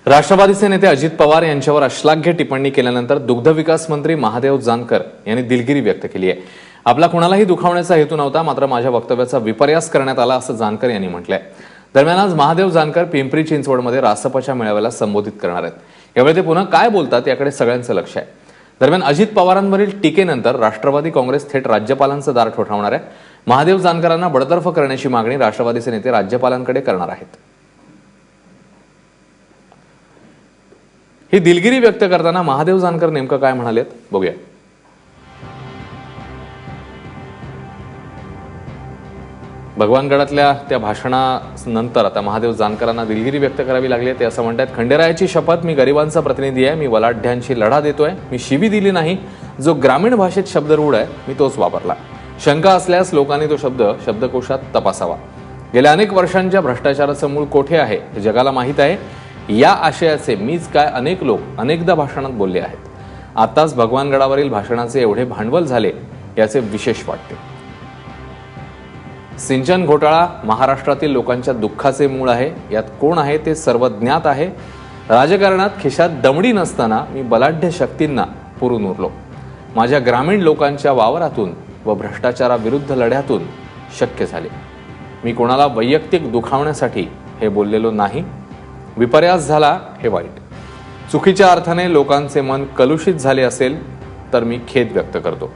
राष्ट्रवादीचे नेते अजित पवार यांच्यावर अश्लाघ्य टिप्पणी केल्यानंतर दुग्धविकास मंत्री महादेव जानकर यांनी दिलगिरी व्यक्त केली आहे। आपला कुणालाही दुखावण्याचा हेतू नव्हता, मात्र माझ्या वक्तव्याचा विपर्यास करण्यात आला असं जानकर यांनी म्हटलंय। दरम्यान आज महादेव जानकर पिंपरी चिंचवडमध्ये रासपच्या मेळाव्याला संबोधित करणार आहेत। यावेळी ते पुन्हा काय बोलतात याकडे सगळ्यांचं लक्ष आहे। दरम्यान अजित पवारांवरील टीकेनंतर राष्ट्रवादी काँग्रेस थेट राज्यपालांचं दार ठोठावणार आहे। महादेव जानकरांना बडतर्फ करण्याची मागणी राष्ट्रवादीचे नेते राज्यपालांकडे करणार आहेत। ही दिलगिरी व्यक्त करताना महादेव जानकर नेमकं काय म्हणालेत बघूया। भगवानगडातल्या त्या भाषणानंतर आता महादेव जानकरांना दिलगिरी व्यक्त करावी लागली आहे। ते असं म्हणतात, खंडेरायाची शपथ, मी गरिबांचा प्रतिनिधी आहे, मी वलाढ्यांशी लढा देतोय, मी शिवी दिली नाही, जो ग्रामीण भाषेत शब्द रूढ आहे मी तोच वापरला। शंका असल्यास लोकांनी तो शब्द शब्दकोशात तपासावा। गेल्या अनेक वर्षांच्या भ्रष्टाचाराचं मूळ कोठे आहे हे जगाला माहीत आहे। या आशयाचे मीच काय अनेक लोक अनेकदा भाषणात बोलले आहेत। आताच भगवानगडावरील भाषणाचे एवढे भांडवल झाले याचे विशेष वाटते। सिंचन घोटाळा महाराष्ट्रातील लोकांच्या दुःखाचे मूळ आहे। यात कोण आहे ते सर्व ज्ञात आहे। राजकारणात खिशात दमडी नसताना मी बलाढ्य शक्तींना पुरून उरलो। माझ्या ग्रामीण लोकांच्या वावरातून व भ्रष्टाचाराविरुद्ध लढ्यातून शक्य झाले। मी कोणाला वैयक्तिक दुखावण्यासाठी हे बोललेलो नाही। विपर्यास झाला हे वाईट। चुकीच्या अर्थाने लोकांचे मन कलुषित झाले असेल तर मी खेद व्यक्त करतो।